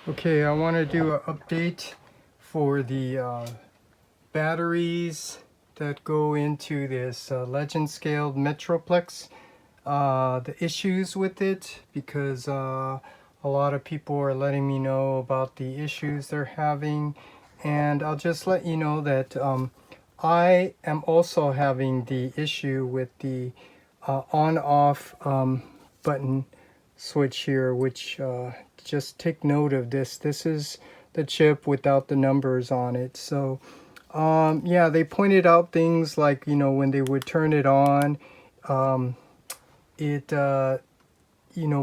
Okay, I want to do an update for the batteries that go into this legend scaled Metroplex. The issues with it, because a lot of people are letting me know about the issues they're having, and I'll just let you know that I am also having the issue with the on-off button switch here, which just take note of this. This is the chip without the numbers on it. So yeah, they pointed out things like, when they would turn it on, it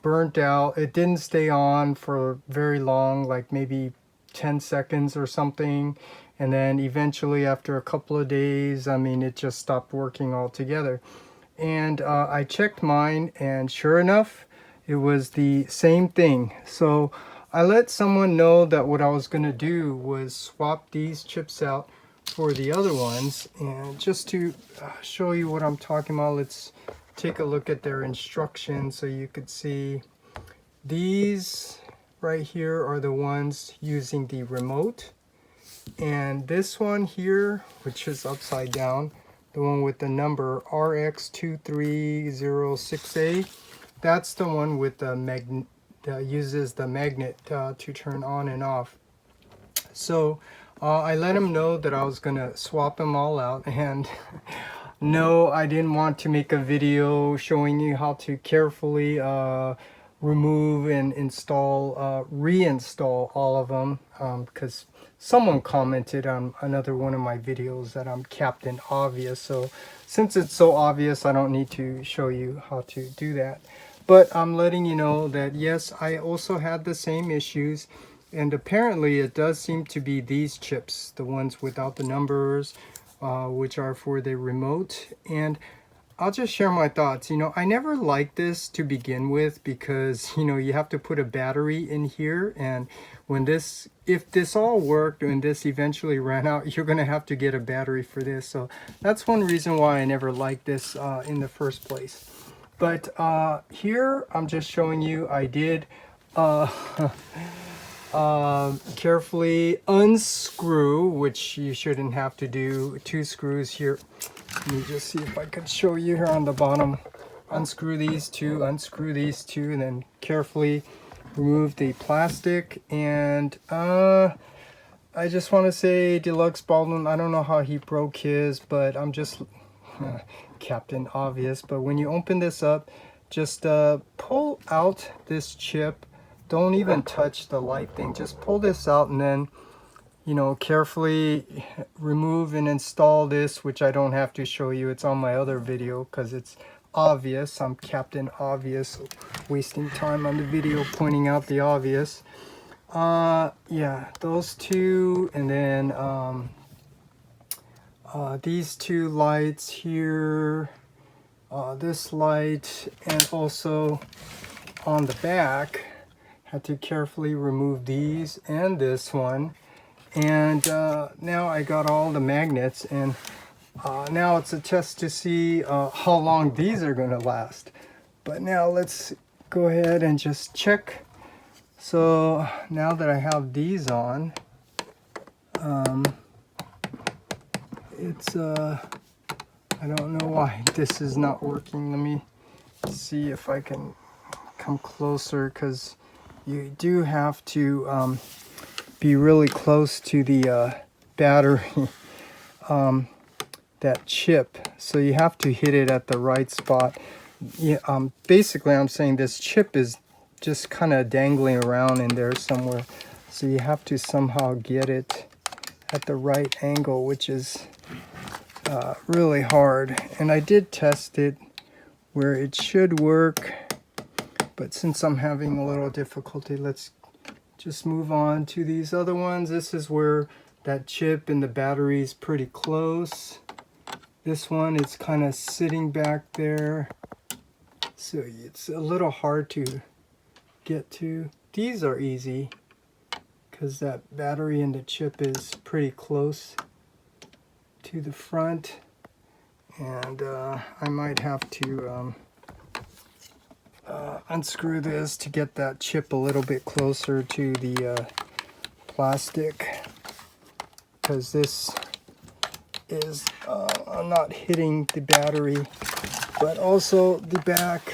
burnt out. It didn't stay on for very long, like maybe 10 seconds or something, and then eventually after a couple of days, it just stopped working altogether. And I checked mine, and sure enough, it was the same thing. So I let someone know that what I was going to do was swap these chips out for the other ones. And just to show you what I'm talking about, let's take a look at their instructions so you could see. These right here are the ones using the remote, and this one here, which is upside down, the one with the number RX2306A, that's the one with the magnet that uses the magnet to turn on and off. So I let him know that I was gonna swap them all out, and no, I didn't want to make a video showing you how to carefully remove and reinstall all of them, because someone commented on another one of my videos that I'm Captain Obvious. So since it's so obvious, I don't need to show you how to do that. But I'm letting you know that yes, I also had the same issues. And apparently it does seem to be these chips, the ones without the numbers, which are for the remote. And I'll just share my thoughts. I never liked this to begin with, because you have to put a battery in here, and if this all worked and this eventually ran out, you're gonna have to get a battery for this. So that's one reason why I never liked this in the first place. But here I'm just showing you I did carefully unscrew, which you shouldn't have to do. 2 screws here. Let me just see if I could show you here on the bottom. Unscrew these two, and then carefully remove the plastic. And I just want to say, Deluxe Baldwin, I don't know how he broke his, but I'm just Captain Obvious. But when you open this up, just pull out this chip. Don't even touch the light thing. Just pull this out, and then carefully remove and install this, which I don't have to show you. It's on my other video because it's obvious. I'm Captain Obvious, wasting time on the video pointing out the obvious. Yeah, those two, and then these two lights here, this light, and also on the back, had to carefully remove these and this one. And now I got all the magnets, and now it's a test to see how long these are going to last. But now let's go ahead and just check. So now that I have these on, it's I don't know why this is not working. Let me see if I can come closer, because you do have to be really close to the battery, that chip. So you have to hit it at the right spot. Yeah, basically I'm saying this chip is just kind of dangling around in there somewhere. So you have to somehow get it at the right angle, which is really hard. And I did test it where it should work, but since I'm having a little difficulty, let's just move on to these other ones. This is where that chip and the battery is pretty close. This one is kind of sitting back there, so it's a little hard to get to. These are easy because that battery and the chip is pretty close to the front. And I might have to unscrew this to get that chip a little bit closer to the plastic, because this is not hitting the battery, but also the back.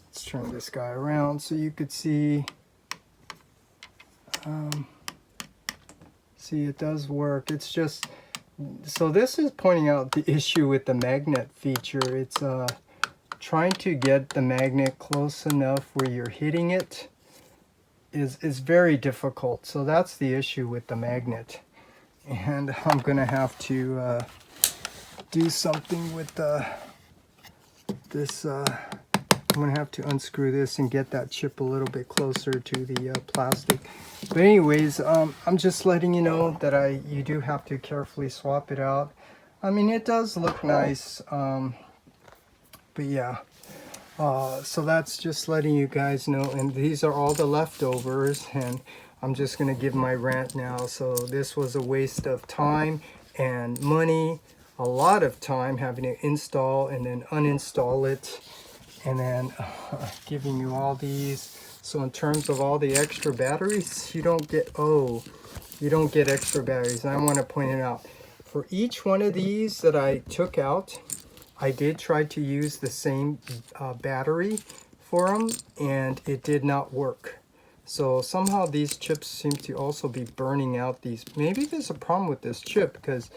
Let's turn this guy around so you could see. See, it does work. It's just, so this is pointing out the issue with the magnet feature. It's trying to get the magnet close enough where you're hitting it is very difficult. So that's the issue with the magnet. And I'm gonna have to do something with this. I'm gonna have to unscrew this and get that chip a little bit closer to the plastic. But anyways, I'm just letting you know that you do have to carefully swap it out. I mean, it does look nice, but yeah. So that's just letting you guys know. And these are all the leftovers, and I'm just gonna give my rant now. So this was a waste of time and money, a lot of time having to install and then uninstall it, and then giving you all these. So in terms of all the extra batteries, you don't get extra batteries. And I want to point it out, for each one of these that I took out, I did try to use the same battery for them, and it did not work. So somehow these chips seem to also be burning out these. Maybe there's a problem with this chip, because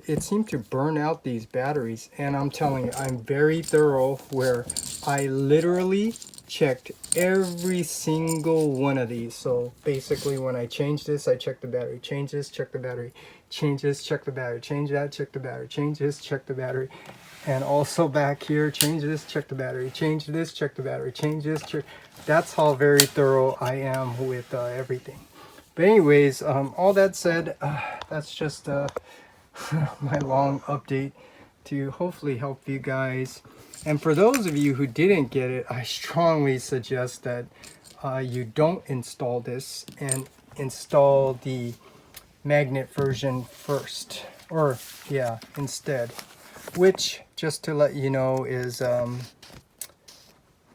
it seemed to burn out these batteries. And I'm telling you, I'm very thorough, where I literally checked every single one of these. So basically, when I change this, I check the battery, change this, check the battery, change this, check the battery, change that, check the battery, change this, check the battery. And also back here, change this, check the battery, change this, check the battery, change this, check. That's how very thorough I am with everything. But anyways, all that said, that's just my long update to hopefully help you guys. And for those of you who didn't get it, I strongly suggest that you don't install this and install the magnet version first, or yeah, instead, which, just to let you know, is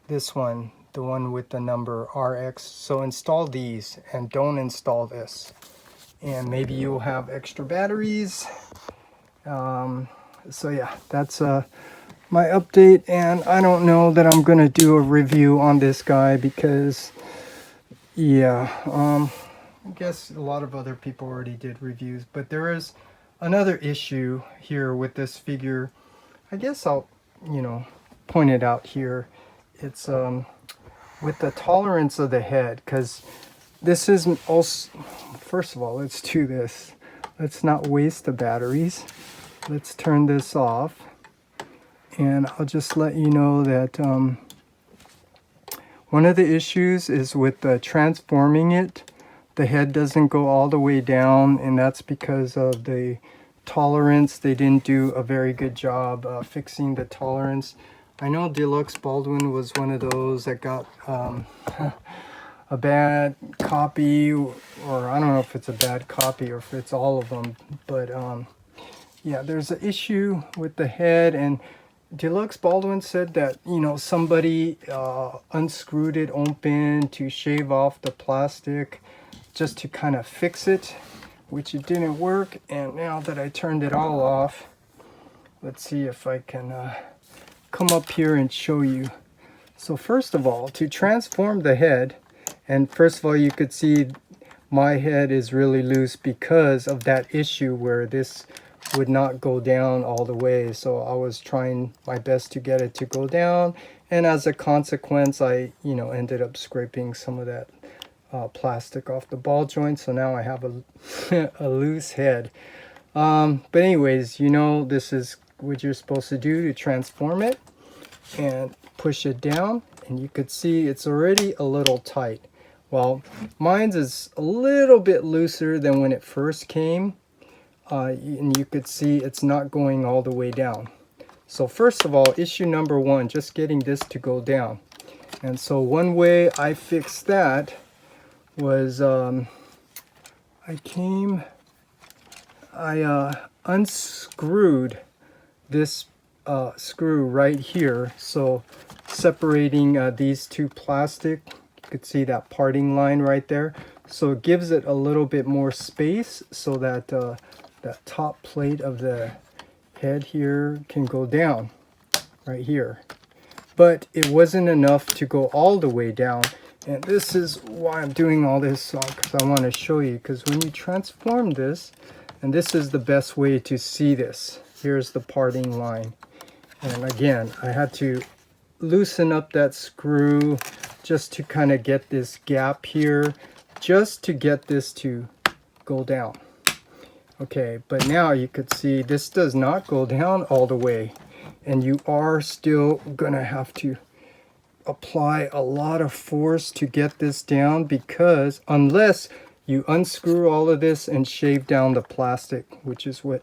this one, the one with the number RX. So install these and don't install this, and maybe you'll have extra batteries. So yeah, that's my update, and I don't know that I'm gonna do a review on this guy, because yeah, I guess a lot of other people already did reviews. But there is another issue here with this figure. I guess I'll, point it out here. It's with the tolerance of the head, because this isn't also, first of all, let's do this. Let's not waste the batteries. Let's turn this off. And I'll just let you know that one of the issues is with transforming it. The head doesn't go all the way down, and that's because of the tolerance. They didn't do a very good job fixing the tolerance. I know Deluxe Baldwin was one of those that got a bad copy, or I don't know if it's a bad copy or if it's all of them, but yeah, there's an issue with the head. And Deluxe Baldwin said that, somebody unscrewed it open to shave off the plastic just to kind of fix it, which it didn't work. And now that I turned it all off, let's see if I can come up here and show you. So first of all, to transform the head, and first of all, you could see my head is really loose because of that issue where this would not go down all the way. So I was trying my best to get it to go down, and as a consequence, I ended up scraping some of that plastic off the ball joint. So now I have a loose head. But anyways, this is what you're supposed to do to transform it, and push it down, and you could see it's already a little tight. Well, mine's is a little bit looser than when it first came. And you could see it's not going all the way down. So first of all, issue number one, just getting this to go down. And so one way I fixed that was I unscrewed this screw right here. So separating these two plastic. You could see that parting line right there. So it gives it a little bit more space so that that top plate of the head here can go down right here. But it wasn't enough to go all the way down. And this is why I'm doing all this, because I want to show you. Because when you transform this, and this is the best way to see this. Here's the parting line. And again, I had to loosen up that screw just to kind of get this gap here, just to get this to go down. Okay, but now you could see this does not go down all the way. And you are still gonna have to apply a lot of force to get this down, because unless you unscrew all of this and shave down the plastic, which is what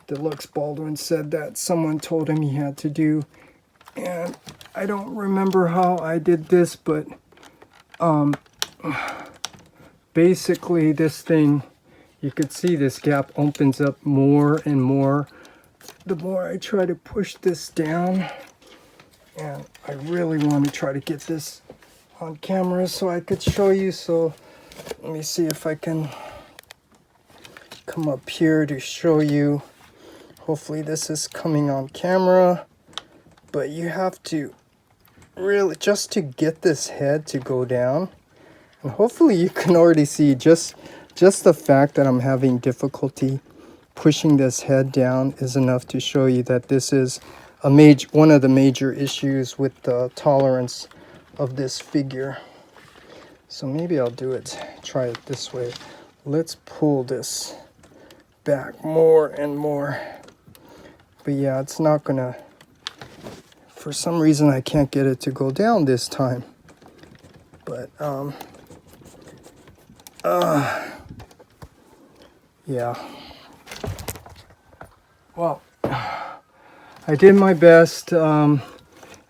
Deluxe Baldwin said that someone told him he had to do. And I don't remember how I did this, but basically this thing, you could see this gap opens up more and more the more I try to push this down. And I really want to try to get this on camera so I could show you. So let me see if I can come up here to show you. Hopefully this is coming on camera. But you have to really, just to get this head to go down. And hopefully you can already see just the fact that I'm having difficulty pushing this head down is enough to show you that this is one of the major issues with the tolerance of this figure. So maybe I'll try it this way. Let's pull this back more and more. But yeah, it's not gonna, for some reason I can't get it to go down this time. But yeah. Well, I did my best. You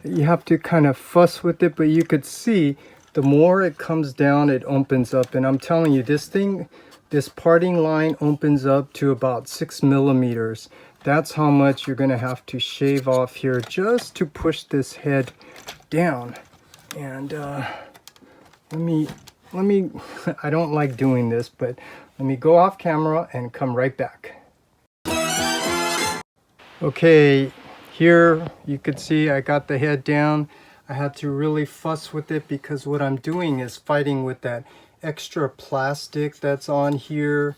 have to kind of fuss with it, but you could see the more it comes down, it opens up. And I'm telling you, this parting line opens up to about 6 millimeters. That's how much you're going to have to shave off here just to push this head down. And let me I don't like doing this, but let me go off camera and come right back. Okay, here you could see I got the head down. I had to really fuss with it because what I'm doing is fighting with that extra plastic that's on here.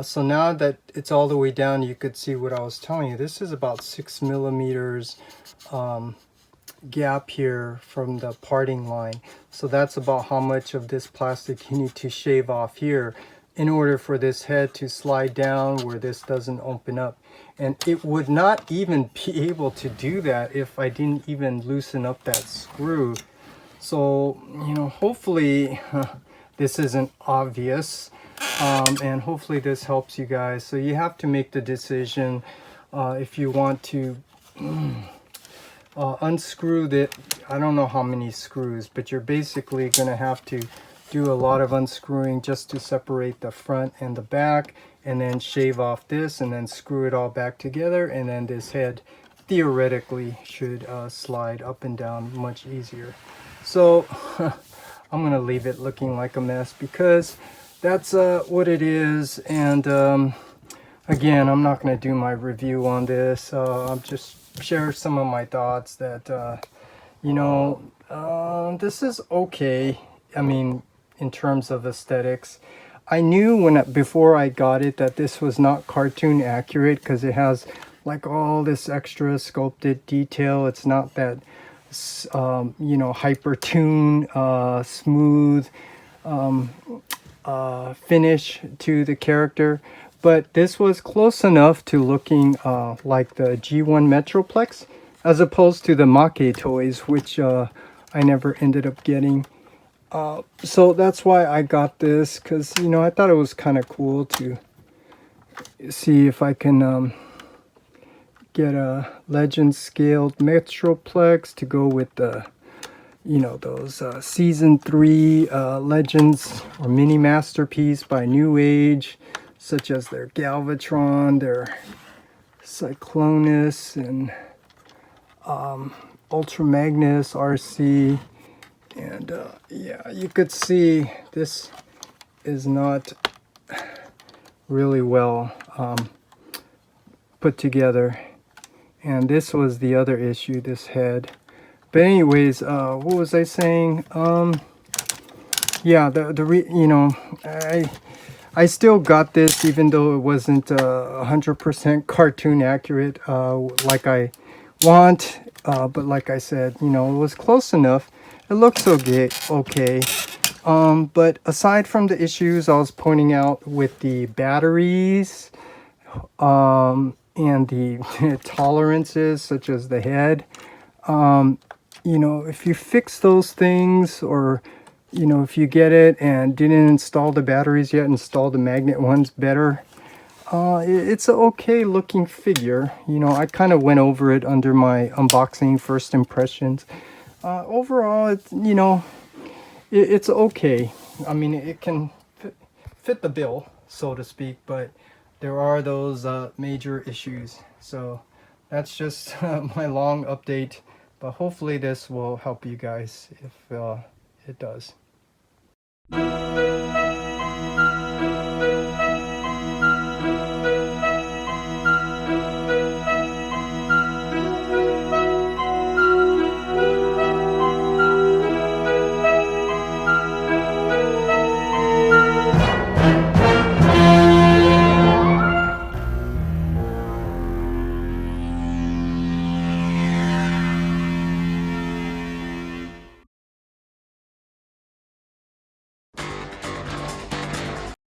So now that it's all the way down, you could see what I was telling you. This is about 6 millimeters gap here from the parting line. So that's about how much of this plastic you need to shave off here in order for this head to slide down where this doesn't open up. And it would not even be able to do that if I didn't even loosen up that screw. So, you know, hopefully this isn't obvious. And hopefully this helps you guys. So you have to make the decision if you want to unscrew I don't know how many screws, but you're basically going to have to do a lot of unscrewing just to separate the front and the back, and then shave off this and then screw it all back together, and then this head theoretically should slide up and down much easier. So I'm going to leave it looking like a mess because that's what it is. And again, I'm not going to do my review on this. I'll just share some of my thoughts that you know, this is okay. I mean, in terms of aesthetics, I knew before I got it that this was not cartoon accurate because it has like all this extra sculpted detail. It's not that you know, hyper-tune, smooth finish to the character, but this was close enough to looking like the G1 Metroplex as opposed to the Make toys, which I never ended up getting. So that's why I got this, because, you know, I thought it was kind of cool to see if I can get a legend scaled Metroplex to go with the, you know, those season 3 legends or mini masterpiece by New Age, such as their Galvatron, their Cyclonus, and Ultra Magnus RC, and yeah, you could see this is not really well put together, and this was the other issue, this head. But anyways, what was I saying? Yeah, you know, I still got this even though it wasn't 100% cartoon accurate like I want, but like I said, you know, it was close enough. It looks okay. But aside from the issues I was pointing out with the batteries and the tolerances such as the head, you know, if you fix those things, or you know, if you get it and didn't install the batteries yet, install the magnet ones better, it's an okay looking figure. You know, I kind of went over it under my unboxing first impressions. Overall, it's, you know, it's okay. I mean, it can fit the bill, so to speak, but there are those major issues. So that's just my long update, but hopefully this will help you guys if it does.